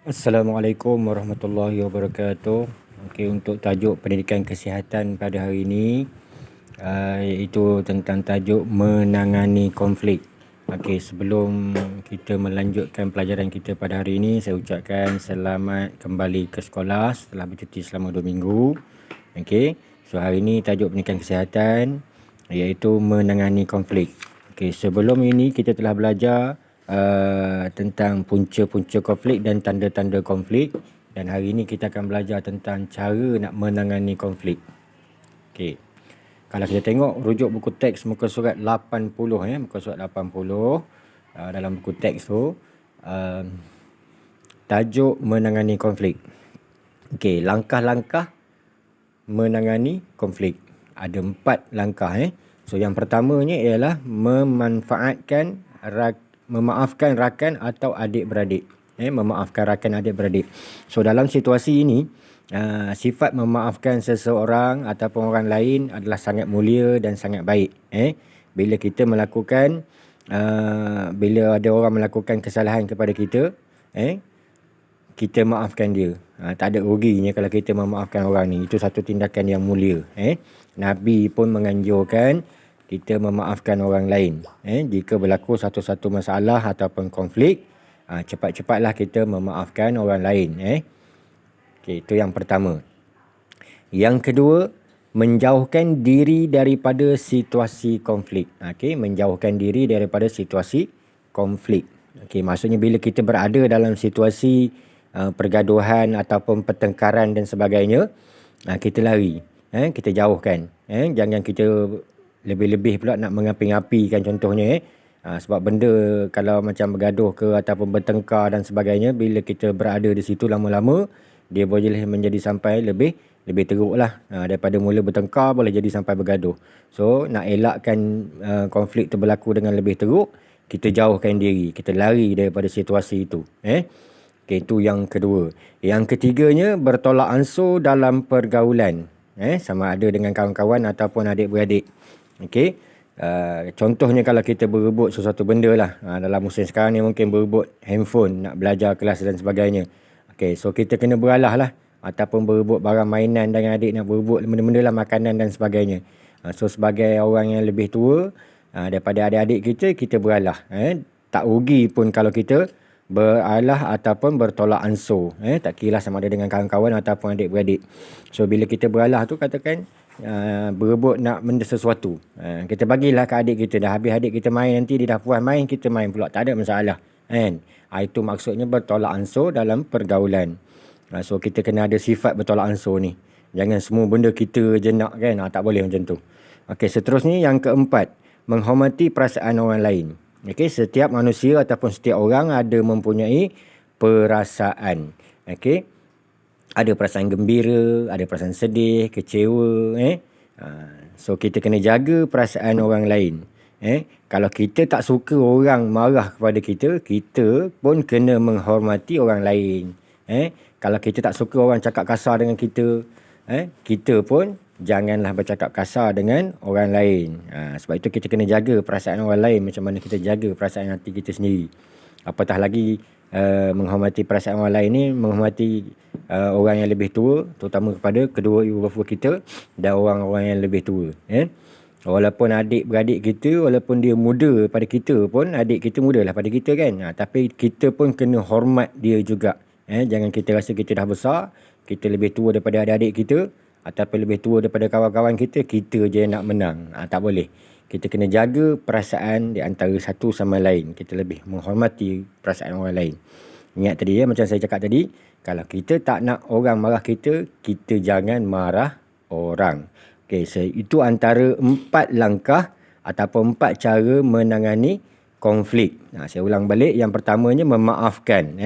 Assalamualaikum warahmatullahi wabarakatuh. Okey, untuk tajuk pendidikan kesihatan pada hari ini iaitu tentang tajuk menangani konflik. Okey, sebelum kita melanjutkan pelajaran kita pada hari ini, saya ucapkan selamat kembali ke sekolah setelah bercuti selama 2 minggu. Okey, so hari ini tajuk pendidikan kesihatan iaitu menangani konflik. Okey, sebelum ini kita telah belajar tentang punca-punca konflik dan tanda-tanda konflik, dan hari ini kita akan belajar tentang cara nak menangani konflik. Okey. Kalau kita tengok rujuk buku teks muka surat 80 muka surat 80 dalam buku teks tu tajuk menangani konflik. Okey, langkah-langkah menangani konflik. Ada 4 langkah So yang pertamanya ialah memaafkan rakan atau adik-beradik. Memaafkan rakan adik-beradik. So dalam situasi ini, sifat memaafkan seseorang ataupun orang lain adalah sangat mulia dan sangat baik. Bila kita melakukan, bila ada orang melakukan kesalahan kepada kita, kita maafkan dia. Tak ada ruginya kalau kita memaafkan orang ni. Itu satu tindakan yang mulia. Nabi pun menganjurkan kita memaafkan orang lain. Jika berlaku satu-satu masalah ataupun konflik, cepat-cepatlah kita memaafkan orang lain. Okey, itu yang pertama. Yang kedua, menjauhkan diri daripada situasi konflik. Okey, menjauhkan diri daripada situasi konflik. Okey, maksudnya bila kita berada dalam situasi pergaduhan ataupun pertengkaran dan sebagainya, kita lari. Kita jauhkan. Jangan kita lebih-lebih pula nak mengapi-ngapikan contohnya. Sebab benda kalau macam bergaduh ke ataupun bertengkar dan sebagainya, bila kita berada di situ lama-lama, dia boleh menjadi sampai lebih teruk lah. Daripada mula bertengkar boleh jadi sampai bergaduh. So nak elakkan konflik tu berlaku dengan lebih teruk, kita jauhkan diri, kita lari daripada situasi itu. Okay, itu yang kedua. Yang ketiganya, bertolak ansur dalam pergaulan. Sama ada dengan kawan-kawan ataupun adik-beradik. Okey. Contohnya kalau kita berebut sesuatu benda lah. Dalam musim sekarang ni mungkin berebut handphone, nak belajar kelas dan sebagainya. Okey, so kita kena beralah lah. Ataupun berebut barang mainan dengan adik, nak berebut benda-benda lah, makanan dan sebagainya. So sebagai orang yang lebih tua daripada adik-adik kita, kita beralah. Tak rugi pun kalau kita beralah ataupun bertolak ansur. Tak kira sama ada dengan kawan-kawan ataupun adik-beradik. So bila kita beralah tu, katakan berebut nak benda sesuatu, kita bagilah ke adik kita. Dah habis adik kita main, nanti dia dah puas main, kita main pula, tak ada masalah. Itu maksudnya bertolak ansur dalam pergaulan. So kita kena ada sifat bertolak ansur ni. Jangan semua benda kita je nak kan. Tak boleh macam tu. Okey, seterusnya yang keempat, menghormati perasaan orang lain. Okey, setiap manusia ataupun setiap orang ada mempunyai perasaan. Okey, ada perasaan gembira, ada perasaan sedih, kecewa. So kita kena jaga perasaan orang lain. Kalau kita tak suka orang marah kepada kita, kita pun kena menghormati orang lain. Kalau kita tak suka orang cakap kasar dengan kita, kita pun janganlah bercakap kasar dengan orang lain. Sebab itu kita kena jaga perasaan orang lain macam mana kita jaga perasaan hati kita sendiri. Apatah lagi menghormati perasaan orang lain ni, menghormati orang yang lebih tua, terutama kepada kedua ibu bapa kita dan orang-orang yang lebih tua. Walaupun adik-beradik kita, walaupun dia muda pada kita pun, adik kita muda lah pada kita kan. Tapi kita pun kena hormat dia juga. Jangan kita rasa kita dah besar, kita lebih tua daripada adik-adik kita, ataupun lebih tua daripada kawan-kawan kita, kita je nak menang. Tak boleh. Kita kena jaga perasaan di antara satu sama lain. Kita lebih menghormati perasaan orang lain. Ingat tadi macam saya cakap tadi, kalau kita tak nak orang marah kita, kita jangan marah orang. Okey, so itu antara 4 langkah ataupun 4 cara menangani konflik. Saya ulang balik. Yang pertamanya memaafkan.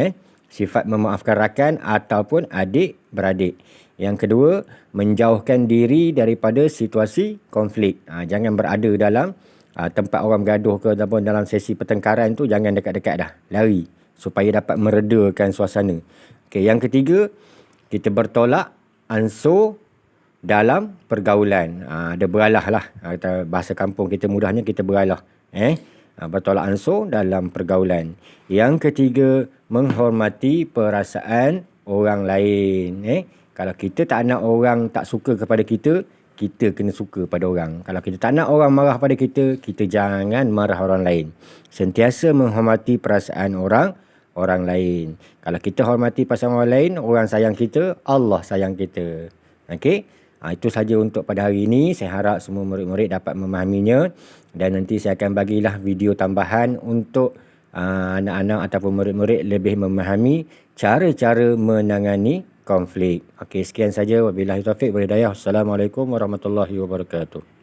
Sifat memaafkan rakan ataupun adik-beradik. Yang kedua, menjauhkan diri daripada situasi konflik. Jangan berada dalam tempat orang bergaduh ke ataupun dalam sesi pertengkaran tu, jangan dekat-dekat dah. Lari supaya dapat meredakan suasana. Okey, yang ketiga, kita bertolak ansur dalam pergaulan. Ada beralah lah. Bahasa kampung kita mudahnya kita beralah. Bertolak ansur dalam pergaulan. Yang ketiga, menghormati perasaan orang lain. Kalau kita tak nak orang tak suka kepada kita, kita kena suka pada orang. Kalau kita tak nak orang marah pada kita, kita jangan marah orang lain. Sentiasa menghormati perasaan orang lain. Kalau kita hormati perasaan orang lain, orang sayang kita, Allah sayang kita. Okey? Itu saja untuk pada hari ini. Saya harap semua murid-murid dapat memahaminya. Dan nanti saya akan bagilah video tambahan untuk anak-anak ataupun murid-murid lebih memahami cara-cara menangani konflik. Okey, sekian saja. Wabillahi taufiq wal hidayah. Assalamualaikum warahmatullahi wabarakatuh.